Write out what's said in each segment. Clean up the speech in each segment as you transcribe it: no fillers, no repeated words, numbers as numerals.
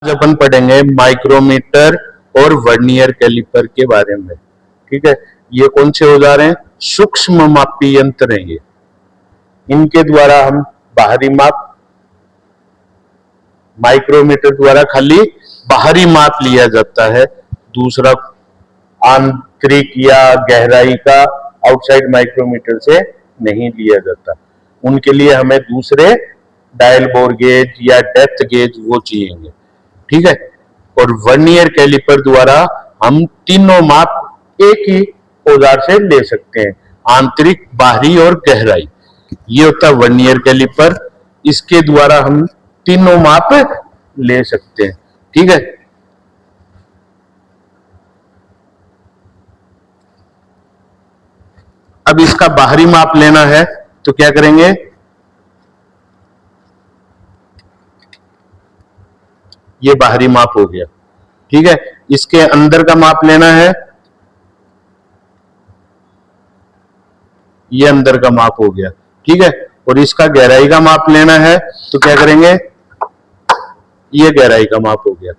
आज अपन पढ़ेंगे माइक्रोमीटर और वर्नियर कैलिपर के बारे में। ठीक है, ये कौन से औजार हैं? सूक्ष्म मापी यंत्र हैं ये। इनके द्वारा हम बाहरी माप, माइक्रोमीटर द्वारा खाली बाहरी माप लिया जाता है, दूसरा आंतरिक या गहराई का आउटसाइड माइक्रोमीटर से नहीं लिया जाता। उनके लिए हमें दूसरे डायल बोर गेज या डेप्थ गेज वो चाहिए। ठीक है, और वर्नियर कैलिपर द्वारा हम तीनों माप एक ही औजार से ले सकते हैं, आंतरिक, बाहरी और गहराई। ये होता है वर्नियर कैलिपर। इसके द्वारा हम तीनों माप ले सकते हैं। ठीक है, अब इसका बाहरी माप लेना है तो क्या करेंगे? ये बाहरी माप हो गया। ठीक है, इसके अंदर का माप लेना है, ये अंदर का माप हो गया। ठीक है, और इसका गहराई का माप लेना है तो क्या करेंगे? ये गहराई का माप हो गया।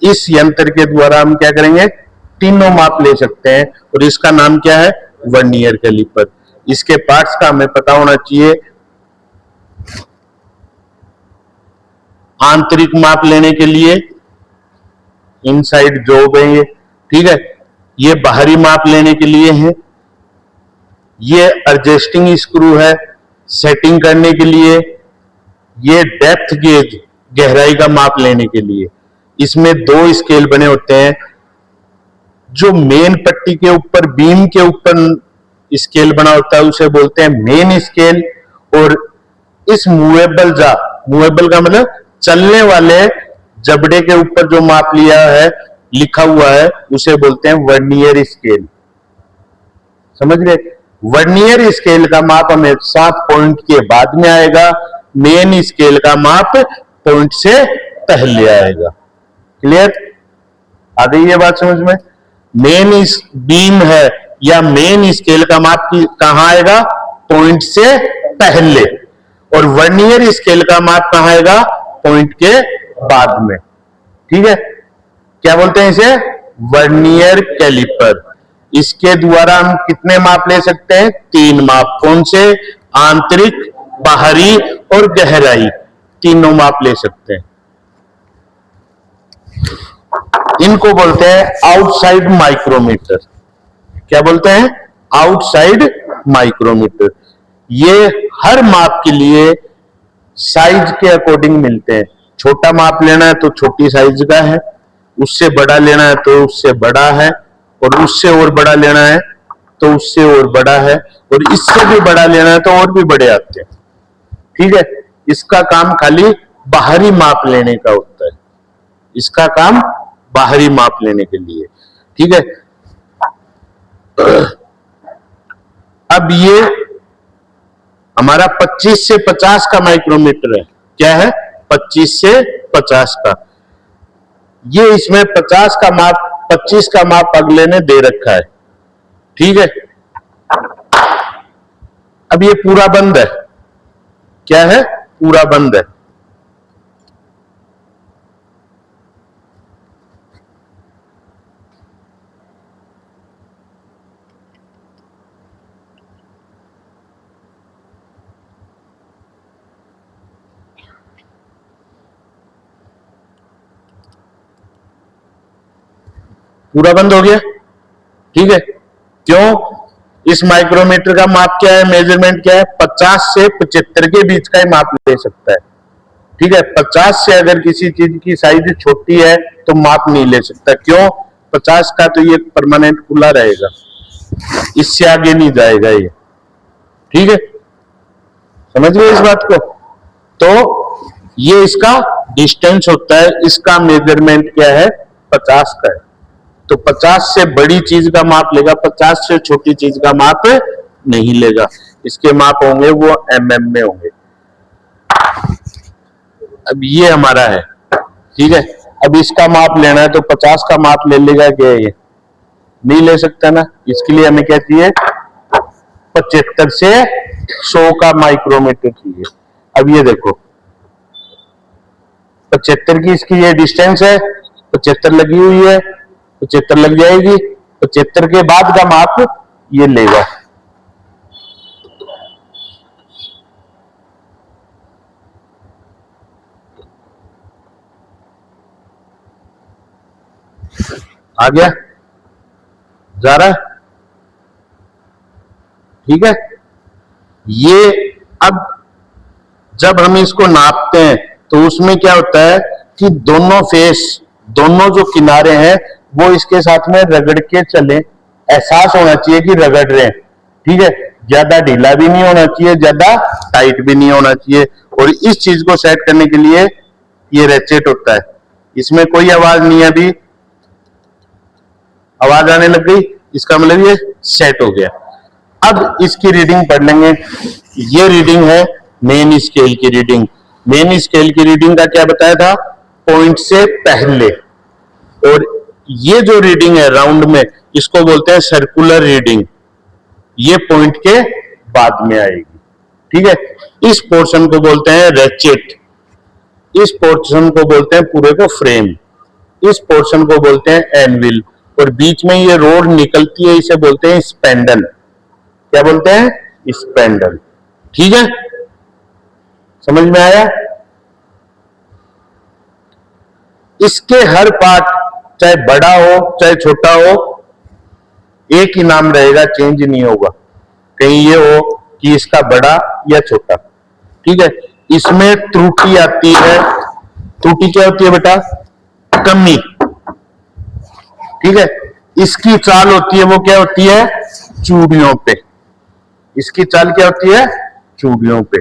इस यंत्र के द्वारा हम क्या करेंगे? तीनों माप ले सकते हैं, और इसका नाम क्या है? Vernier caliper. इसके पार्ट्स का हमें पता होना चाहिए। आंतरिक माप लेने के लिए इनसाइड जॉब है ये। ठीक है, ये बाहरी माप लेने के लिए है, ये एडजस्टिंग स्क्रू है सेटिंग करने के लिए, ये डेप्थ गेज गहराई का माप लेने के लिए। इसमें दो स्केल बने होते हैं। जो मेन पट्टी के ऊपर, बीम के ऊपर स्केल बना होता है उसे बोलते हैं मेन स्केल, और इस मूवेबल का मतलब चलने वाले जबड़े के ऊपर जो माप लिया है, लिखा हुआ है, उसे बोलते हैं वर्नियर स्केल। समझ गए? वर्नियर स्केल का माप हमेशा पॉइंट के बाद में आएगा, मेन स्केल का माप पॉइंट से पहले आएगा। क्लियर? आ गई ये बात समझ में? मेन बीम है या मेन स्केल का माप कहां आएगा? पॉइंट से पहले। और वर्नियर स्केल का माप कहां आएगा? पॉइंट के बाद में। ठीक है, क्या बोलते हैं इसे? Vernier caliper. इसके द्वारा हम कितने माप ले सकते हैं? तीन माप। कौन से? आंतरिक, बाहरी और गहराई, तीनों माप ले सकते हैं। इनको बोलते हैं आउटसाइड माइक्रोमीटर। क्या बोलते हैं? Outside micrometer. ये हर माप के लिए साइज के अकॉर्डिंग मिलते हैं। छोटा माप लेना है तो छोटी साइज का है, उससे बड़ा लेना है तो उससे बड़ा है, और उससे और बड़ा लेना है तो उससे और बड़ा है, और इससे भी बड़ा लेना है तो और भी बड़े आते हैं। ठीक है, इसका काम खाली बाहरी माप लेने का होता है। इसका काम बाहरी माप लेने के लिए। ठीक है, अब ये हमारा 25 से 50 का माइक्रोमीटर है। क्या है? 25 से 50 का। ये इसमें 50 का माप, 25 का माप अगले ने दे रखा है। ठीक है, अब ये पूरा बंद है। क्या है? पूरा बंद है। पूरा बंद हो गया। ठीक है, क्यों? इस माइक्रोमीटर का माप क्या है? मेजरमेंट क्या है? 50 से 75 के बीच का ही माप ले सकता है। ठीक है, 50 से अगर किसी चीज की साइज छोटी है तो माप नहीं ले सकता। क्यों? 50 का तो ये परमानेंट खुला रहेगा, इससे आगे नहीं जाएगा ये। ठीक है, समझ गए इस बात को? तो ये इसका डिस्टेंस होता है। इसका मेजरमेंट क्या है? 50 का है। तो 50 से बड़ी चीज का माप लेगा, 50 से छोटी चीज का माप नहीं लेगा। इसके माप होंगे वो mm में होंगे। अब ये हमारा है। ठीक है, अब इसका माप लेना है तो 50 का माप ले लेगा क्या? ये नहीं ले सकता ना। इसके लिए हमें क्या चाहिए? 75 से 100 का माइक्रोमीटर चाहिए। अब ये देखो, 75 की इसकी ये डिस्टेंस है, 75 लगी हुई है, 75 लग जाएगी। 75 के बाद का माप ये लेगा। आ गया, जा रहा है, ठीक है। ये अब जब हम इसको नापते हैं तो उसमें क्या होता है कि दोनों फेस, दोनों जो किनारे हैं वो इसके साथ में रगड़ के चले, एहसास होना चाहिए कि रगड़ रहे हैं, ठीक है। ज्यादा ढीला भी नहीं होना चाहिए, ज्यादा टाइट भी नहीं होना चाहिए। और इस चीज को सेट करने के लिए ये रेचेट होता है। इसमें कोई आवाज नहीं है, अभी आवाज आने लग गई, इसका मतलब ये सेट हो गया। अब इसकी रीडिंग पढ़ लेंगे। ये रीडिंग है मेन स्केल की रीडिंग। मेन स्केल की रीडिंग का क्या बताया था, पॉइंट से पहले। और ये जो रीडिंग है राउंड में, इसको बोलते हैं सर्कुलर रीडिंग। ये पॉइंट के बाद में आएगी, ठीक है। इस पोर्शन को बोलते हैं रेचेट, इस पोर्शन को बोलते हैं पूरे को फ्रेम, इस पोर्शन को बोलते हैं एनविल, और बीच में ये रोड निकलती है इसे बोलते हैं स्पेंडल। क्या बोलते हैं, स्पेंडल, ठीक है। समझ में आया। इसके हर पार्ट चाहे बड़ा हो चाहे छोटा हो, एक ही नाम रहेगा, चेंज नहीं होगा। कहीं ये हो कि इसका बड़ा या छोटा, ठीक है। इसमें त्रुटि आती है। त्रुटि क्या होती है बेटा, कमी, ठीक है। इसकी चाल होती है, वो क्या होती है, चूड़ियों पे। इसकी चाल क्या होती है, चूड़ियों पे।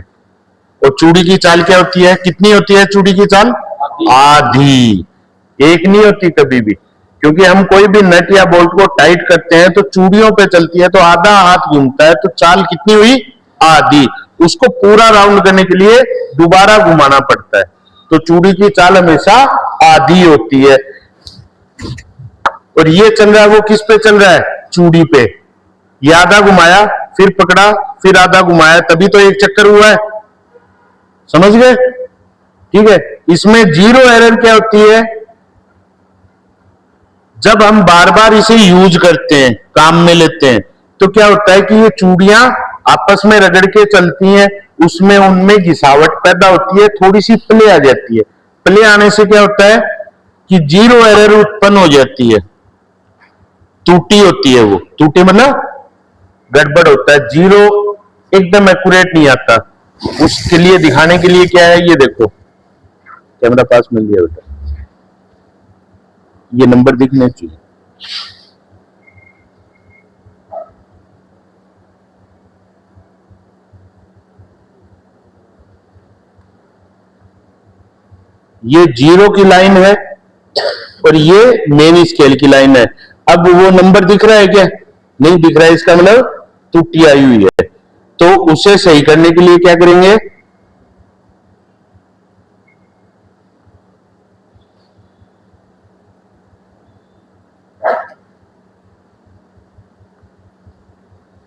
और चूड़ी की चाल क्या होती है, कितनी होती है चूड़ी की चाल, आधी। एक नहीं होती कभी भी, क्योंकि हम कोई भी नट या बोल्ट को टाइट करते हैं तो चूड़ियों पे चलती है, तो आधा हाथ घूमता है, तो चाल कितनी हुई, आधी। उसको पूरा राउंड करने के लिए दोबारा घुमाना पड़ता है, तो चूड़ी की चाल हमेशा आधी होती है। और ये चल रहा है, वो किस पे चल रहा है, चूड़ी पे। ये आधा घुमाया, फिर पकड़ा, फिर आधा घुमाया, तभी तो एक चक्कर हुआ है। समझ गए, ठीक है। इसमें जीरो एरर क्या होती है, जब हम बार बार इसे यूज करते हैं, काम में लेते हैं, तो क्या होता है कि ये चूड़ियां आपस में रगड़ के चलती हैं, उसमें उनमें घिसावट पैदा होती है, थोड़ी सी प्ले आ जाती है। प्ले आने से क्या होता है कि जीरो एरर उत्पन्न हो जाती है, त्रुटि होती है। वो त्रुटि मतलब गड़बड़ होता है, जीरो एकदम एक्यूरेट नहीं आता। उसके लिए दिखाने के लिए क्या है, ये देखो, कैमरा पास मिल गया बेटा, ये नंबर दिखने चाहिए। ये जीरो की लाइन है और ये मेन स्केल की लाइन है। अब वो नंबर दिख रहा है क्या, नहीं दिख रहा है, इसका मतलब त्रुटि आई हुई है। तो उसे सही करने के लिए क्या करेंगे,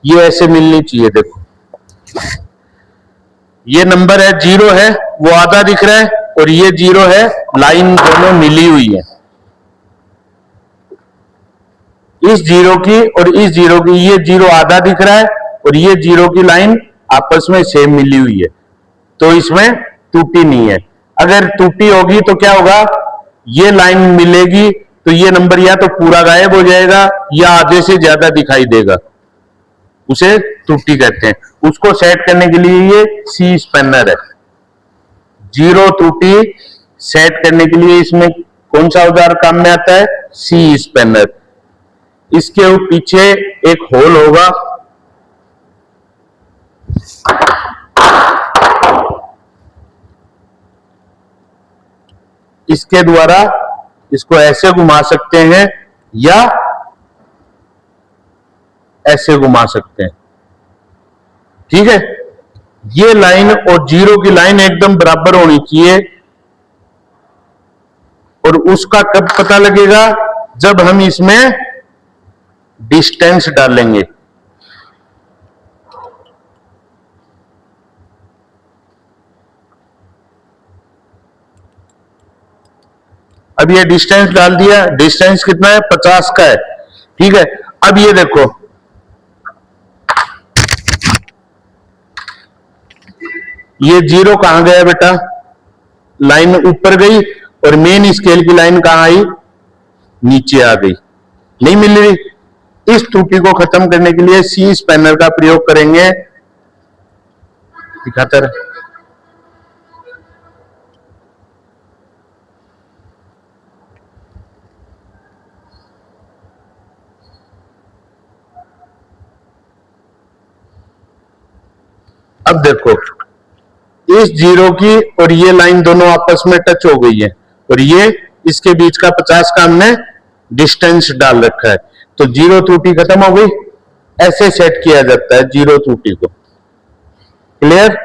ये ऐसे मिलनी चाहिए। देखो ये नंबर है, जीरो है, वो आधा दिख रहा है, और ये जीरो है, लाइन दोनों मिली हुई है। इस जीरो की और इस जीरो की, ये जीरो आधा दिख रहा है और ये जीरो की लाइन आपस में सेम मिली हुई है, तो इसमें त्रुटि नहीं है। अगर त्रुटि होगी तो क्या होगा, ये लाइन मिलेगी तो ये नंबर या तो पूरा गायब हो जाएगा या आधे से ज्यादा दिखाई देगा, उसे त्रुटि कहते हैं। उसको सेट करने के लिए ये सी स्पैनर है। जीरो त्रुटि सेट करने के लिए इसमें कौन सा औजार काम में आता है, सी स्पैनर। इसके पीछे एक होल होगा, इसके द्वारा इसको ऐसे घुमा सकते हैं या ऐसे घुमा सकते हैं, ठीक है। ये लाइन और जीरो की लाइन एकदम बराबर होनी चाहिए। और उसका कब पता लगेगा, जब हम इसमें डिस्टेंस डालेंगे। अब ये डिस्टेंस डाल दिया, डिस्टेंस कितना है 50 का है, ठीक है। अब ये देखो ये जीरो कहां गया बेटा, लाइन ऊपर गई और मेन स्केल की लाइन कहां आई, नीचे आ गई, नहीं मिल रही। इस त्रुटि को खत्म करने के लिए सी स्पैनर का प्रयोग करेंगे, दिखाता रहे। अब देखो इस जीरो की और ये लाइन दोनों आपस में टच हो गई है और ये इसके बीच का 50 का हमने डिस्टेंस डाल रखा है, तो जीरो त्रुटि खत्म हो गई। ऐसे सेट किया जाता है जीरो त्रुटि को। क्लियर?